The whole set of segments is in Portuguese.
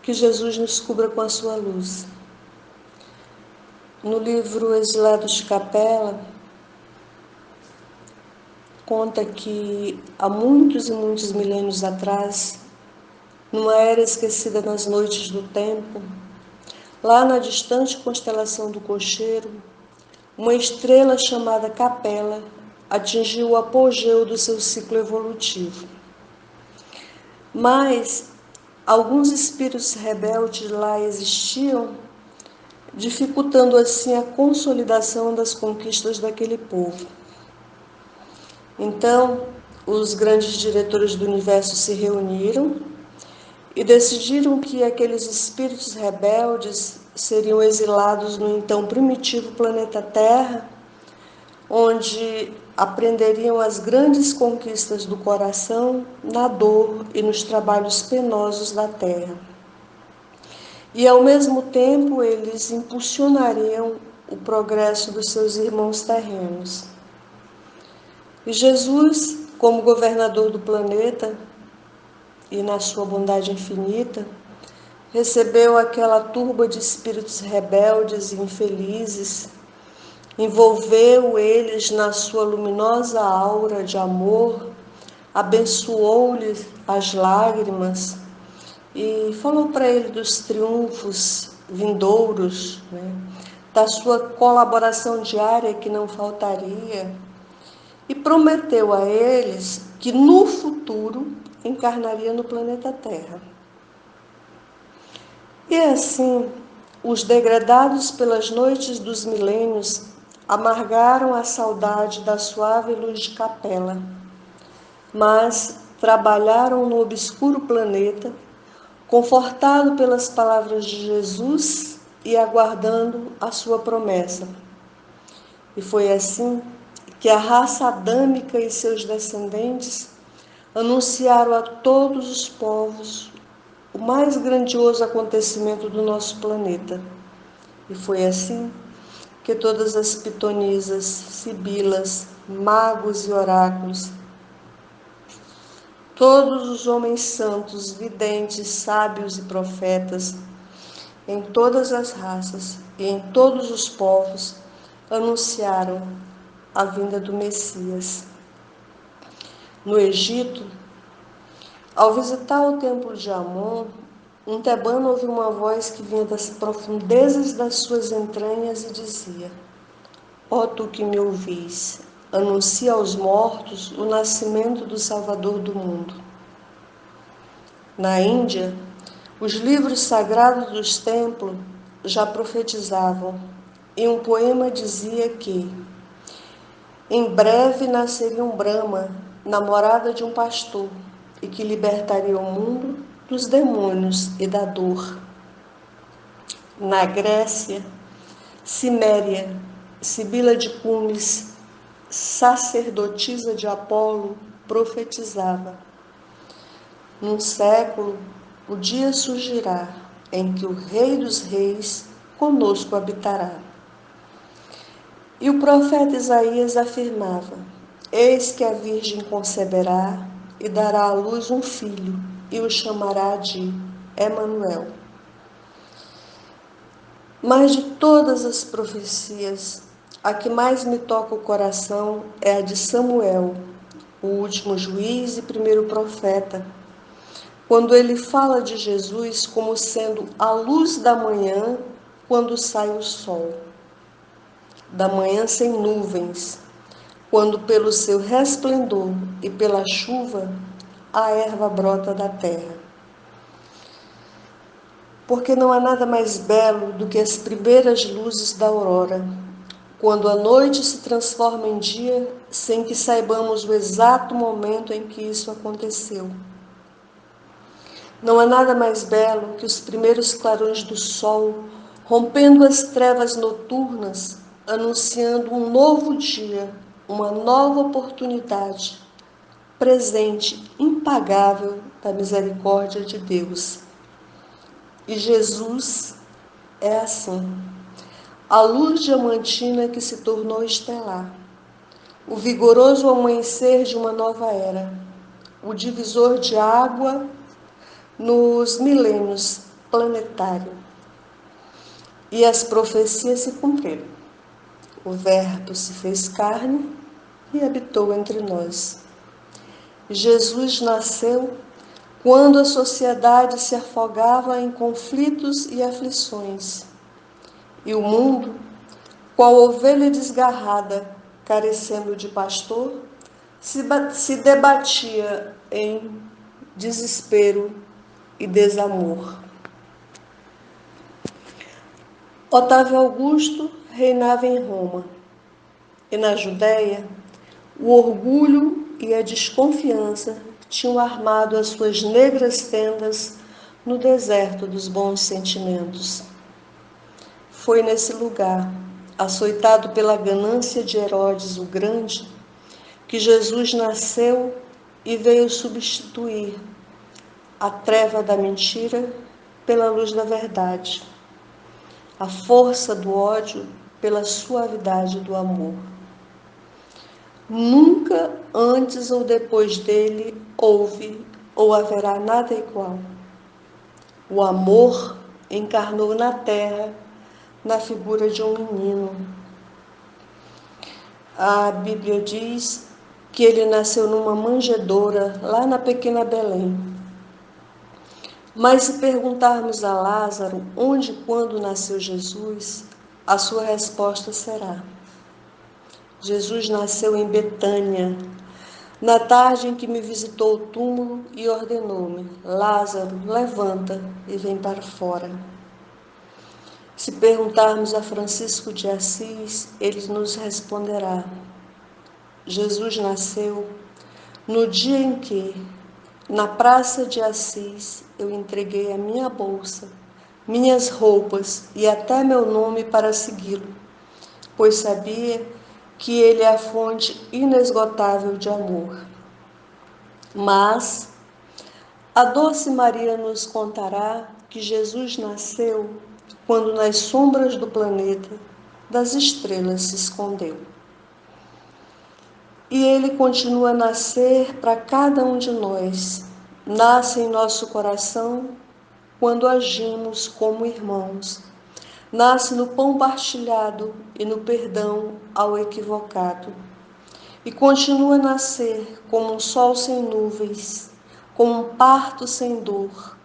que Jesus nos cubra com a sua luz. No livro Exilados de Capela, conta que há muitos e muitos milênios atrás, numa era esquecida nas noites do tempo, lá na distante constelação do Cocheiro, uma estrela chamada Capela atingiu o apogeu do seu ciclo evolutivo. Mas alguns espíritos rebeldes lá existiam, dificultando assim a consolidação das conquistas daquele povo. Então, os grandes diretores do universo se reuniram e decidiram que aqueles espíritos rebeldes seriam exilados no então primitivo planeta Terra, onde aprenderiam as grandes conquistas do coração na dor e nos trabalhos penosos da terra. E, ao mesmo tempo, eles impulsionariam o progresso dos seus irmãos terrenos. E Jesus, como governador do planeta e na sua bondade infinita, recebeu aquela turba de espíritos rebeldes e infelizes, envolveu eles na sua luminosa aura de amor, abençoou-lhes as lágrimas e falou para ele dos triunfos vindouros, da sua colaboração diária que não faltaria, e prometeu a eles que no futuro encarnaria no planeta Terra. E assim, os degradados pelas noites dos milênios amargaram a saudade da suave luz de Capela, mas trabalharam no obscuro planeta, confortado pelas palavras de Jesus e aguardando a sua promessa. E foi assim que a raça adâmica e seus descendentes anunciaram a todos os povos o mais grandioso acontecimento do nosso planeta. E foi assim que todas as pitonisas, sibilas, magos e oráculos, todos os homens santos, videntes, sábios e profetas, em todas as raças e em todos os povos, anunciaram a vinda do Messias. No Egito, ao visitar o templo de Amon, um tebano ouviu uma voz que vinha das profundezas das suas entranhas e dizia: ó tu que me ouvis, anuncia aos mortos o nascimento do Salvador do mundo. Na Índia, os livros sagrados dos templos já profetizavam, e um poema dizia que em breve nasceria um Brahma, namorada de um pastor, e que libertaria o mundo dos demônios e da dor. Na Grécia, Ciméria, Sibila de Cumes, sacerdotisa de Apolo, profetizava: num século, o dia surgirá em que o Rei dos Reis conosco habitará. E o profeta Isaías afirmava: eis que a Virgem conceberá e dará à luz um filho, e o chamará de Emanuel. Mas de todas as profecias, a que mais me toca o coração é a de Samuel, o último juiz e primeiro profeta, quando ele fala de Jesus como sendo a luz da manhã quando sai o sol, da manhã sem nuvens, quando pelo seu resplendor e pela chuva a erva brota da terra. Porque não há nada mais belo do que as primeiras luzes da aurora, quando a noite se transforma em dia sem que saibamos o exato momento em que isso aconteceu. Não há nada mais belo que os primeiros clarões do sol, rompendo as trevas noturnas, anunciando um novo dia, uma nova oportunidade, presente impagável da misericórdia de Deus. E Jesus é assim, a luz diamantina que se tornou estelar, o vigoroso amanhecer de uma nova era, o divisor de água nos milênios planetário. E as profecias se cumpriram. O Verbo se fez carne e habitou entre nós. Jesus nasceu quando a sociedade se afogava em conflitos e aflições, e o mundo, qual ovelha desgarrada, carecendo de pastor, se debatia em desespero e desamor. Otávio Augusto reinava em Roma, e na Judéia, o orgulho e a desconfiança tinham armado as suas negras tendas no deserto dos bons sentimentos. Foi nesse lugar, açoitado pela ganância de Herodes o Grande, que Jesus nasceu e veio substituir a treva da mentira pela luz da verdade, a força do ódio pela suavidade do amor. Nunca antes ou depois dele houve ou haverá nada igual. O amor encarnou na terra, na figura de um menino. A Bíblia diz que ele nasceu numa manjedoura lá na pequena Belém. Mas se perguntarmos a Lázaro onde e quando nasceu Jesus, a sua resposta será: Jesus nasceu em Betânia, na tarde em que me visitou o túmulo e ordenou-me: Lázaro, levanta e vem para fora. Se perguntarmos a Francisco de Assis, ele nos responderá: Jesus nasceu no dia em que, na praça de Assis, eu entreguei a minha bolsa, minhas roupas e até meu nome para segui-lo, pois sabia que ele é a fonte inesgotável de amor. Mas a doce Maria nos contará que Jesus nasceu quando nas sombras do planeta, das estrelas se escondeu. E ele continua a nascer para cada um de nós. Nasce em nosso coração quando agimos como irmãos. Nasce no pão partilhado e no perdão ao equivocado. E continua a nascer como um sol sem nuvens, como um parto sem dor,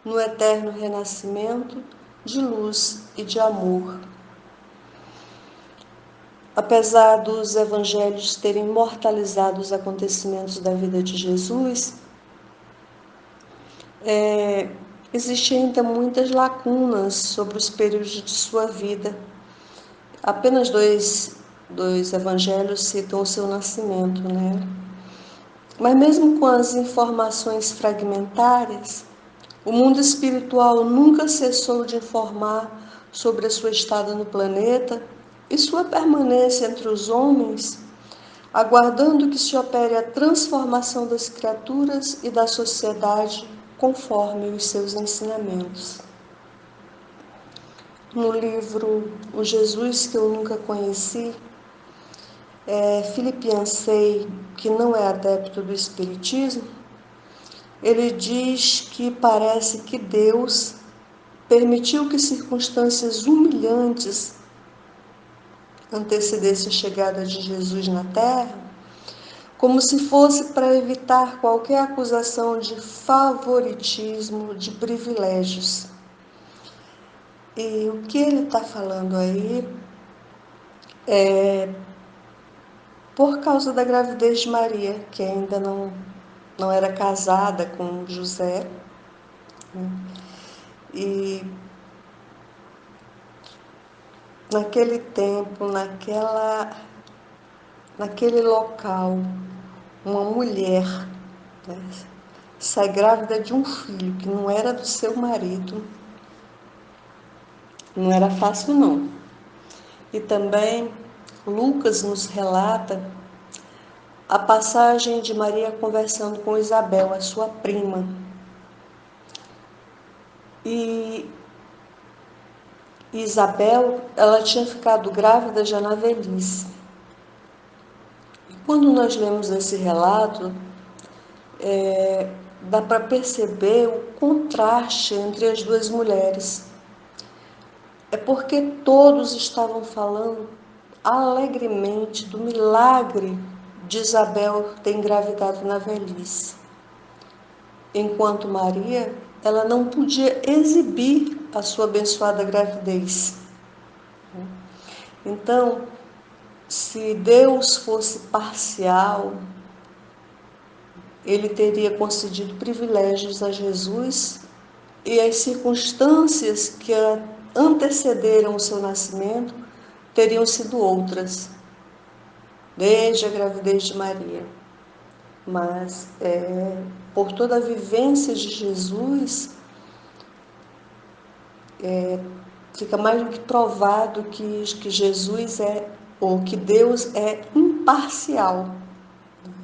no eterno renascimento de luz e de amor. Apesar dos evangelhos terem imortalizado os acontecimentos da vida de Jesus, existem ainda muitas lacunas sobre os períodos de sua vida. Apenas dois evangelhos citam o seu nascimento, né? Mas mesmo com as informações fragmentárias, o mundo espiritual nunca cessou de informar sobre a sua estada no planeta e sua permanência entre os homens, aguardando que se opere a transformação das criaturas e da sociedade conforme os seus ensinamentos. No livro O Jesus que eu nunca conheci, Philippe Yancey, que não é adepto do Espiritismo, ele diz que parece que Deus permitiu que circunstâncias humilhantes antecedessem a chegada de Jesus na Terra, como se fosse para evitar qualquer acusação de favoritismo, de privilégios. E o que ele está falando aí é por causa da gravidez de Maria, que ainda não era casada com José, né? E naquele tempo, naquele local, uma mulher, né, sai grávida de um filho que não era do seu marido, não era fácil não. E também Lucas nos relata a passagem de Maria conversando com Isabel, a sua prima. E Isabel, ela tinha ficado grávida já na velhice. E quando nós lemos esse relato, dá para perceber o contraste entre as duas mulheres. É porque todos estavam falando alegremente do milagre de Isabel ter engravidado na velhice. Enquanto Maria, ela não podia exibir a sua abençoada gravidez. Então, se Deus fosse parcial, ele teria concedido privilégios a Jesus e as circunstâncias que antecederam o seu nascimento teriam sido outras, desde a gravidez de Maria. Mas, por toda a vivência de Jesus, fica mais do que provado que Jesus ou que Deus é imparcial.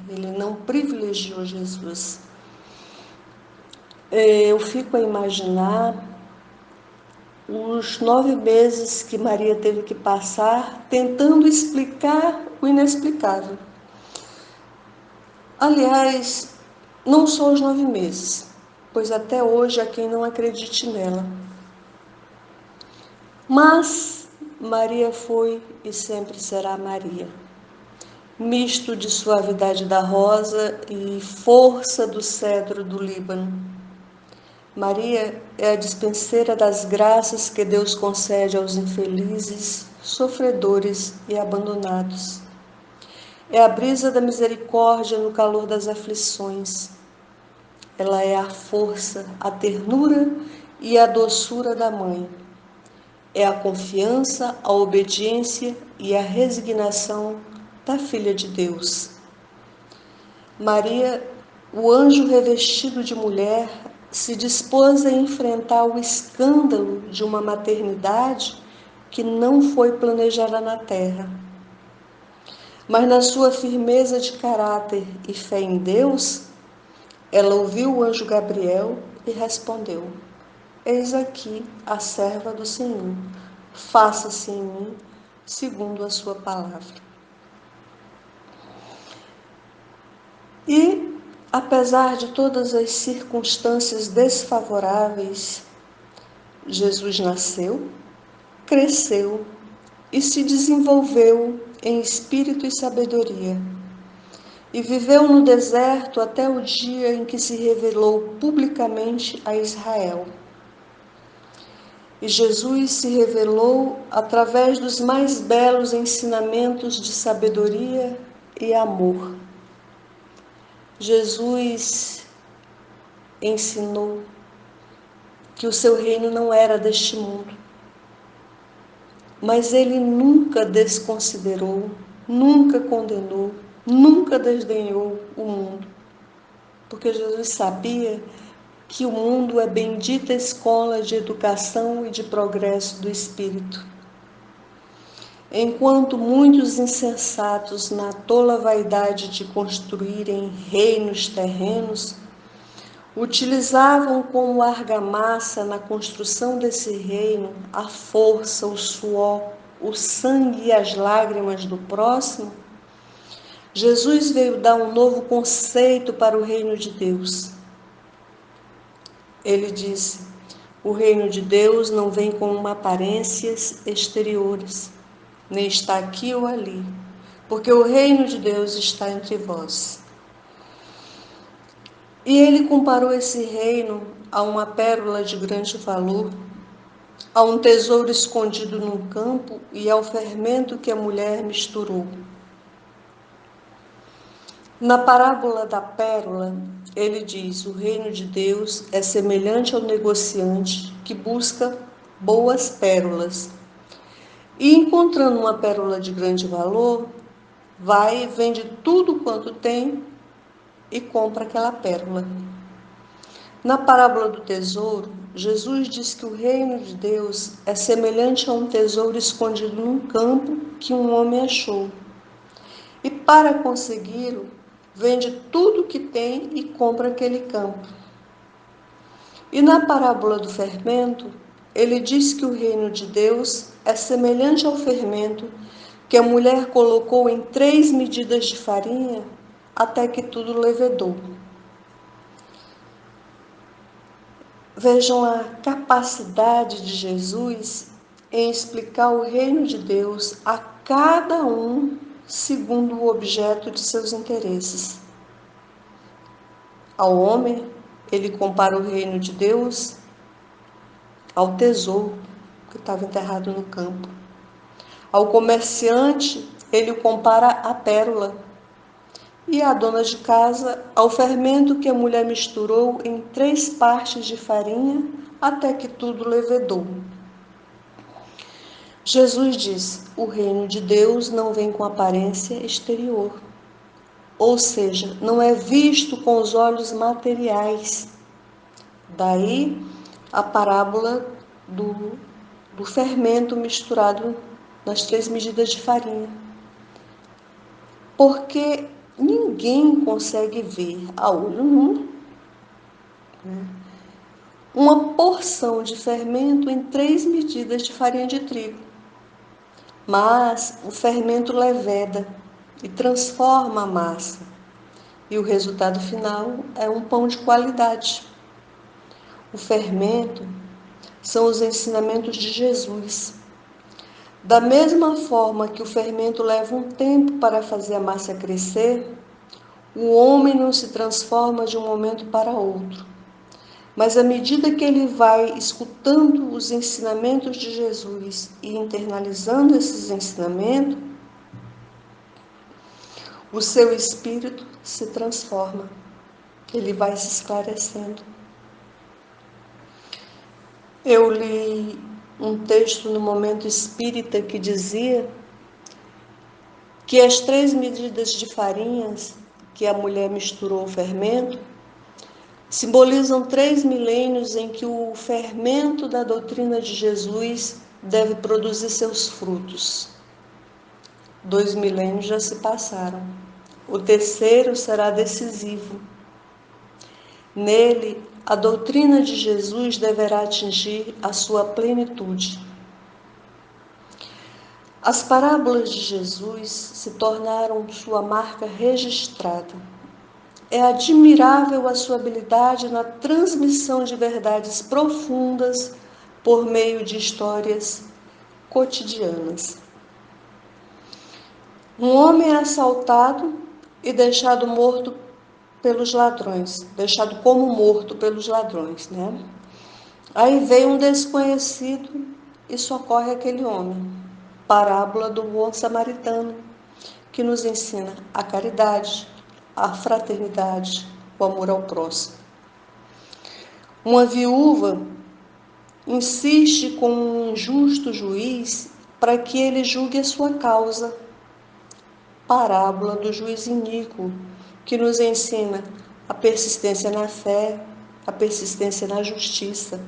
Ele não privilegiou Jesus. Eu fico a imaginar os 9 meses que Maria teve que passar tentando explicar o inexplicável. Aliás, não só os 9 meses, pois até hoje há quem não acredite nela. Mas Maria foi e sempre será Maria. Misto de suavidade da rosa e força do cedro do Líbano. Maria é a dispenseira das graças que Deus concede aos infelizes, sofredores e abandonados. É a brisa da misericórdia no calor das aflições. Ela é a força, a ternura e a doçura da mãe. É a confiança, a obediência e a resignação da filha de Deus. Maria, o anjo revestido de mulher, se dispôs a enfrentar o escândalo de uma maternidade que não foi planejada na terra. Mas na sua firmeza de caráter e fé em Deus, ela ouviu o anjo Gabriel e respondeu: Eis aqui a serva do Senhor, faça-se em mim segundo a sua palavra. E, apesar de todas as circunstâncias desfavoráveis, Jesus nasceu, cresceu e se desenvolveu em espírito e sabedoria. E viveu no deserto até o dia em que se revelou publicamente a Israel. E Jesus se revelou através dos mais belos ensinamentos de sabedoria e amor. Jesus ensinou que o seu reino não era deste mundo, mas ele nunca desconsiderou, nunca condenou, nunca desdenhou o mundo, porque Jesus sabia que o mundo é bendita escola de educação e de progresso do espírito. Enquanto muitos insensatos, na tola vaidade de construírem reinos terrenos, utilizavam como argamassa na construção desse reino a força, o suor, o sangue e as lágrimas do próximo, Jesus veio dar um novo conceito para o reino de Deus. Ele disse: o reino de Deus não vem com aparências exteriores, nem está aqui ou ali, porque o reino de Deus está entre vós. E ele comparou esse reino a uma pérola de grande valor, a um tesouro escondido num campo e ao fermento que a mulher misturou. Na parábola da pérola, ele diz: o reino de Deus é semelhante ao negociante que busca boas pérolas. E encontrando uma pérola de grande valor, vai e vende tudo quanto tem e compra aquela pérola. Na parábola do tesouro, Jesus diz que o reino de Deus é semelhante a um tesouro escondido num campo que um homem achou. E para consegui-lo, vende tudo que tem e compra aquele campo. E na parábola do fermento, ele diz que o reino de Deus é semelhante ao fermento que a mulher colocou em 3 medidas de farinha até que tudo levedou. Vejam a capacidade de Jesus em explicar o reino de Deus a cada um segundo o objeto de seus interesses. Ao homem, ele compara o reino de Deus ao tesouro que estava enterrado no campo. Ao comerciante, ele o compara à pérola. E à dona de casa, ao fermento que a mulher misturou em 3 partes de farinha, até que tudo levedou. Jesus diz: o reino de Deus não vem com aparência exterior, ou seja, não é visto com os olhos materiais. Daí a parábola do fermento misturado nas 3 medidas de farinha. Porque ninguém consegue ver a olho nu uma porção de fermento em 3 medidas de farinha de trigo. Mas o fermento leveda e transforma a massa. E o resultado final é um pão de qualidade. O fermento são os ensinamentos de Jesus. Da mesma forma que o fermento leva um tempo para fazer a massa crescer, o homem não se transforma de um momento para outro. Mas à medida que ele vai escutando os ensinamentos de Jesus e internalizando esses ensinamentos, o seu espírito se transforma, ele vai se esclarecendo. Eu li um texto no Momento Espírita que dizia que as 3 medidas de farinhas que a mulher misturou o fermento simbolizam 3 milênios em que o fermento da doutrina de Jesus deve produzir seus frutos. 2 milênios já se passaram. O terceiro será decisivo. Nele, a doutrina de Jesus deverá atingir a sua plenitude. As parábolas de Jesus se tornaram sua marca registrada. É admirável a sua habilidade na transmissão de verdades profundas por meio de histórias cotidianas. Um homem é assaltado e deixado morto pelos ladrões, deixado como morto pelos ladrões, né? Aí veio um desconhecido e socorre aquele homem. Parábola do bom samaritano, que nos ensina a caridade, a fraternidade, o amor ao próximo. Uma viúva insiste com um injusto juiz para que ele julgue a sua causa. Parábola do juiz iníquo, que nos ensina a persistência na fé, a persistência na justiça.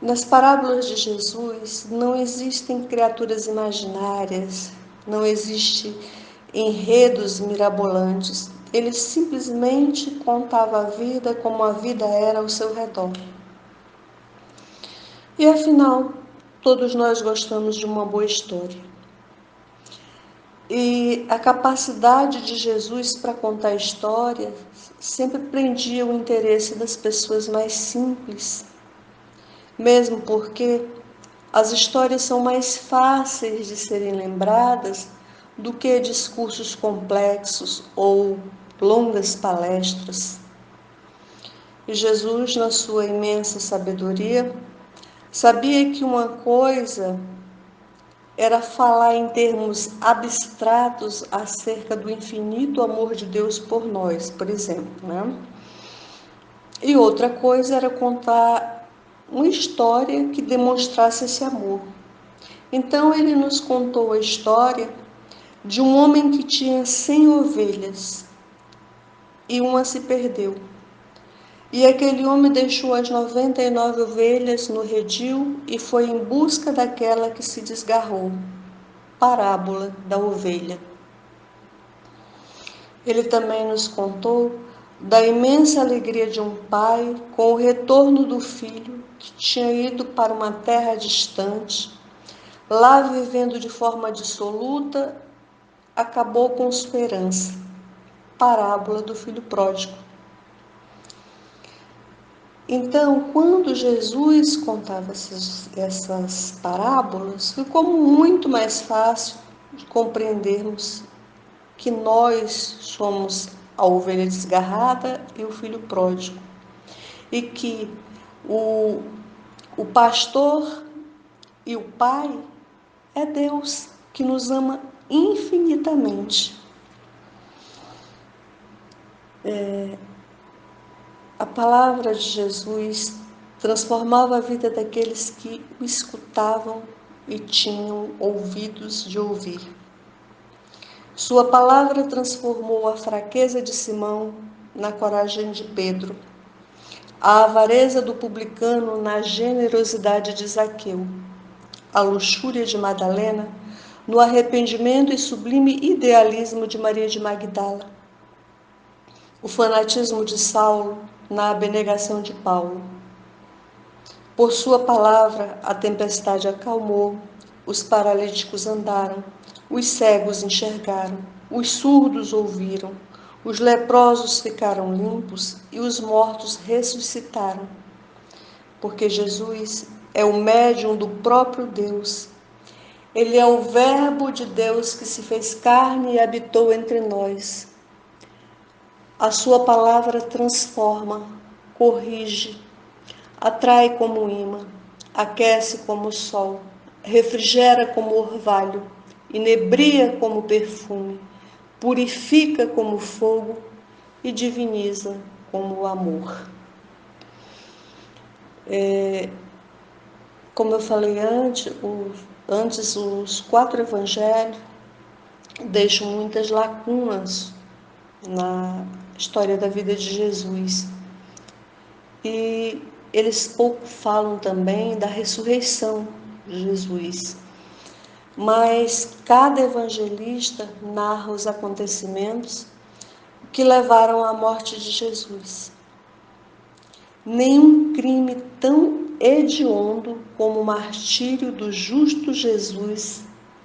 Nas parábolas de Jesus não existem criaturas imaginárias, não existem enredos mirabolantes. Ele simplesmente contava a vida como a vida era ao seu redor. E afinal, todos nós gostamos de uma boa história. E a capacidade de Jesus para contar histórias sempre prendia o interesse das pessoas mais simples, mesmo porque as histórias são mais fáceis de serem lembradas do que discursos complexos ou longas palestras. E Jesus, na sua imensa sabedoria, sabia que uma coisa era falar em termos abstratos acerca do infinito amor de Deus por nós, por exemplo, né? E outra coisa era contar uma história que demonstrasse esse amor. Então ele nos contou a história de um homem que tinha 100 ovelhas e uma se perdeu. E aquele homem deixou as 99 ovelhas no redil e foi em busca daquela que se desgarrou. Parábola da ovelha. Ele também nos contou da imensa alegria de um pai com o retorno do filho que tinha ido para uma terra distante, lá vivendo de forma dissoluta, acabou com sua herança. Parábola do filho pródigo. Então, quando Jesus contava essas parábolas, ficou muito mais fácil de compreendermos que nós somos a ovelha desgarrada e o filho pródigo, e que o, o pastor e o pai é Deus que nos ama infinitamente. A palavra de Jesus transformava a vida daqueles que o escutavam e tinham ouvidos de ouvir. Sua palavra transformou a fraqueza de Simão na coragem de Pedro, a avareza do publicano na generosidade de Zaqueu, a luxúria de Madalena no arrependimento e sublime idealismo de Maria de Magdala, o fanatismo de Saulo na abnegação de Paulo. Por sua palavra, a tempestade acalmou, os paralíticos andaram, os cegos enxergaram, os surdos ouviram, os leprosos ficaram limpos e os mortos ressuscitaram. Porque Jesus é o médium do próprio Deus. Ele é o Verbo de Deus que se fez carne e habitou entre nós. A sua palavra transforma, corrige, atrai como imã, aquece como o sol, refrigera como orvalho, inebria como perfume, purifica como fogo e diviniza como o amor. Como eu falei antes, os 4 evangelhos deixam muitas lacunas na história da vida de Jesus. E eles pouco falam também da ressurreição de Jesus. Mas cada evangelista narra os acontecimentos que levaram à morte de Jesus. Nenhum crime tão hediondo como o martírio do justo Jesus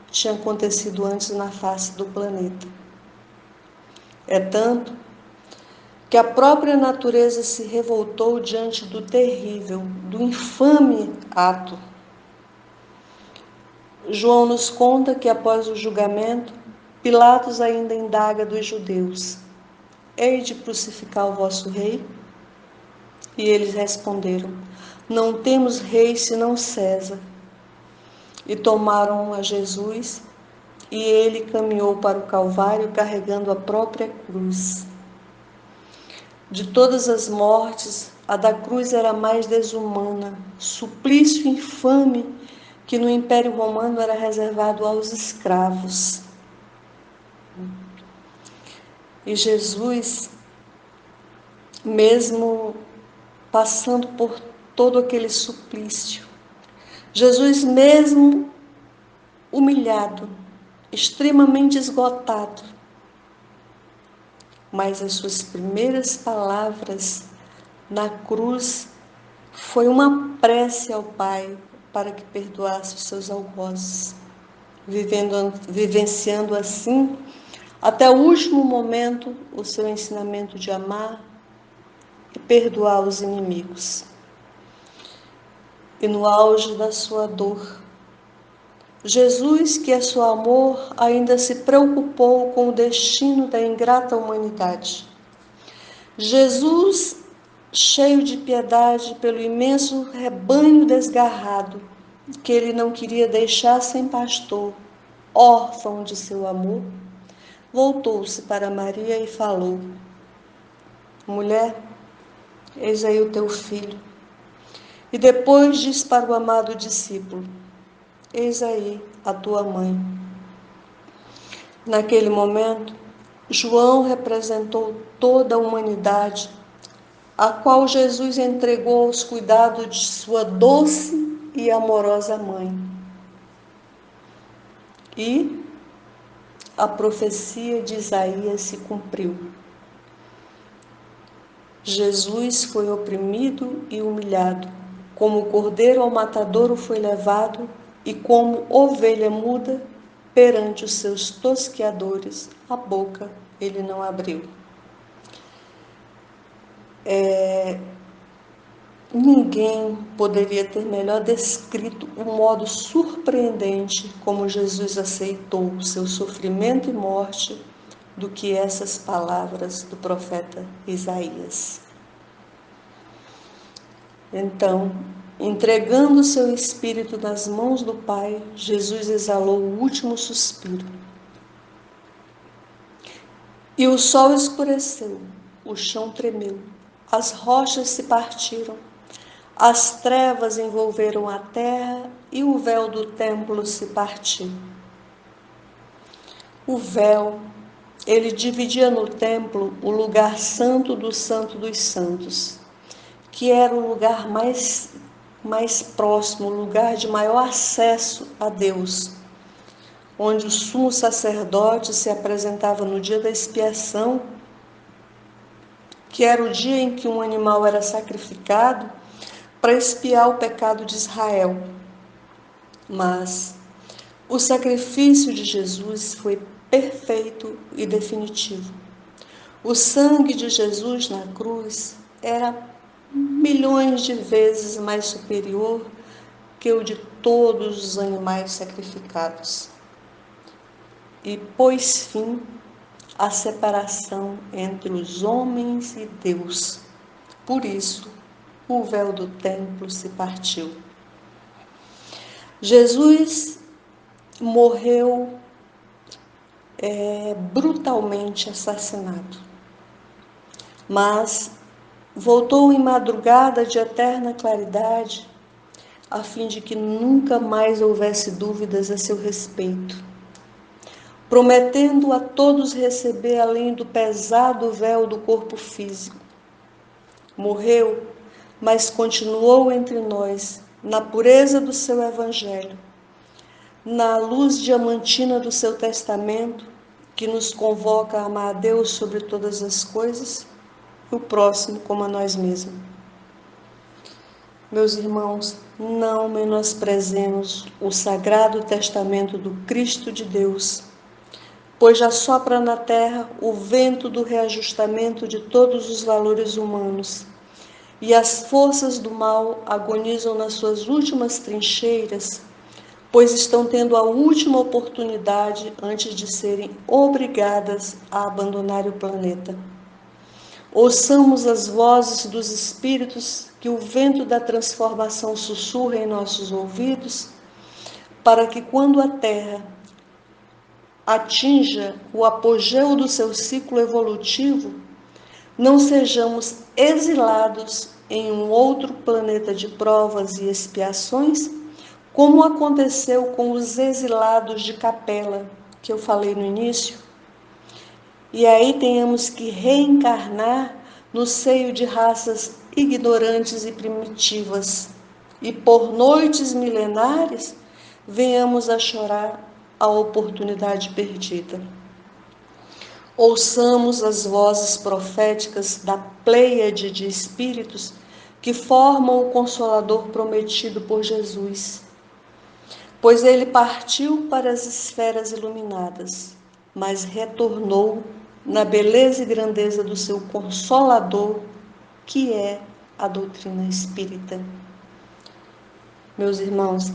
tinha acontecido antes na face do planeta. É tanto que a própria natureza se revoltou diante do terrível, do infame ato. João nos conta que após o julgamento, Pilatos ainda indaga dos judeus: hei de crucificar o vosso rei? E eles responderam: não temos rei senão César. E tomaram a Jesus, e ele caminhou para o Calvário carregando a própria cruz. De todas as mortes, a da cruz era a mais desumana, suplício infame que no Império Romano era reservado aos escravos. E Jesus, mesmo passando por todo aquele suplício, Jesus mesmo humilhado, extremamente esgotado, mas as suas primeiras palavras na cruz foi uma prece ao Pai para que perdoasse os seus algozes, vivenciando assim, até o último momento, o seu ensinamento de amar e perdoar os inimigos. E no auge da sua dor, Jesus, que é seu amor, ainda se preocupou com o destino da ingrata humanidade. Jesus, cheio de piedade pelo imenso rebanho desgarrado, que ele não queria deixar sem pastor, órfão de seu amor, voltou-se para Maria e falou: mulher, eis aí o teu filho. E depois diz para o amado discípulo: eis aí a tua mãe. Naquele momento, João representou toda a humanidade, a qual Jesus entregou aos cuidados de sua doce e amorosa mãe. E a profecia de Isaías se cumpriu. Jesus foi oprimido e humilhado, como cordeiro ao matadouro foi levado, e como ovelha muda perante os seus tosqueadores, a boca ele não abriu. Ninguém poderia ter melhor descrito o modo surpreendente como Jesus aceitou o seu sofrimento e morte do que essas palavras do profeta Isaías. Então, entregando seu espírito nas mãos do Pai, Jesus exalou o último suspiro. E o sol escureceu, o chão tremeu, as rochas se partiram, as trevas envolveram a terra e o véu do templo se partiu. O véu, ele dividia no templo o lugar santo do Santo dos Santos, que era o lugar mais próximo, o lugar de maior acesso a Deus, onde o sumo sacerdote se apresentava no dia da expiação, que era o dia em que um animal era sacrificado para expiar o pecado de Israel. Mas o sacrifício de Jesus foi perfeito e definitivo. O sangue de Jesus na cruz era milhões de vezes mais superior que o de todos os animais sacrificados. E pôs fim à separação entre os homens e Deus. Por isso, o véu do templo se partiu. Jesus morreu brutalmente assassinado, mas voltou em madrugada de eterna claridade, a fim de que nunca mais houvesse dúvidas a seu respeito, prometendo a todos receber além do pesado véu do corpo físico. Morreu, mas continuou entre nós, na pureza do seu evangelho, na luz diamantina do seu testamento, que nos convoca a amar a Deus sobre todas as coisas e o próximo como a nós mesmos. Meus irmãos, não menosprezemos o sagrado testamento do Cristo de Deus, pois já sopra na terra o vento do reajustamento de todos os valores humanos, e as forças do mal agonizam nas suas últimas trincheiras, pois estão tendo a última oportunidade antes de serem obrigadas a abandonar o planeta. Ouçamos as vozes dos espíritos que o vento da transformação sussurra em nossos ouvidos, para que quando a Terra atinja o apogeu do seu ciclo evolutivo, não sejamos exilados em um outro planeta de provas e expiações, como aconteceu com os exilados de Capela, que eu falei no início. E aí tenhamos que reencarnar no seio de raças ignorantes e primitivas, e por noites milenares venhamos a chorar a oportunidade perdida. Ouçamos as vozes proféticas da pleiade de espíritos que formam o Consolador prometido por Jesus, pois ele partiu para as esferas iluminadas, mas retornou na beleza e grandeza do seu Consolador, que é a doutrina espírita. Meus irmãos,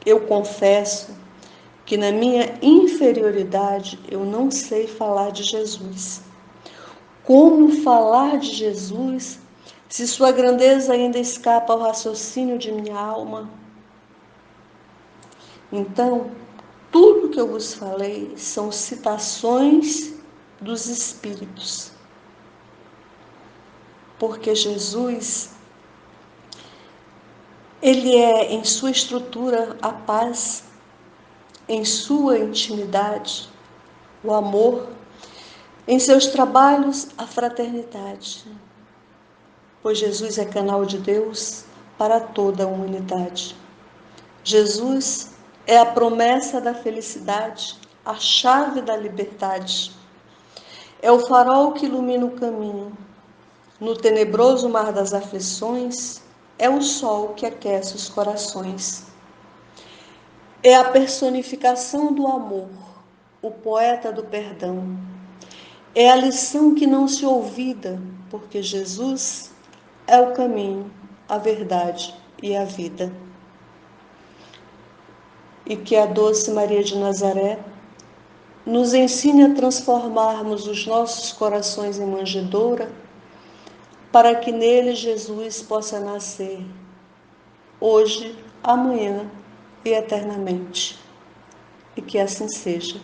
eu confesso que na minha inferioridade eu não sei falar de Jesus. Como falar de Jesus se sua grandeza ainda escapa ao raciocínio de minha alma? Então, tudo que eu vos falei são citações dos Espíritos, porque Jesus, ele é em sua estrutura a paz, em sua intimidade o amor, em seus trabalhos a fraternidade, pois Jesus é canal de Deus para toda a humanidade. Jesus é a promessa da felicidade, a chave da liberdade. É o farol que ilumina o caminho. No tenebroso mar das aflições, é o sol que aquece os corações. É a personificação do amor, o poeta do perdão. É a lição que não se olvida, porque Jesus é o caminho, a verdade e a vida. E que a doce Maria de Nazaré nos ensine a transformarmos os nossos corações em manjedoura, para que nele Jesus possa nascer, hoje, amanhã e eternamente. E que assim seja.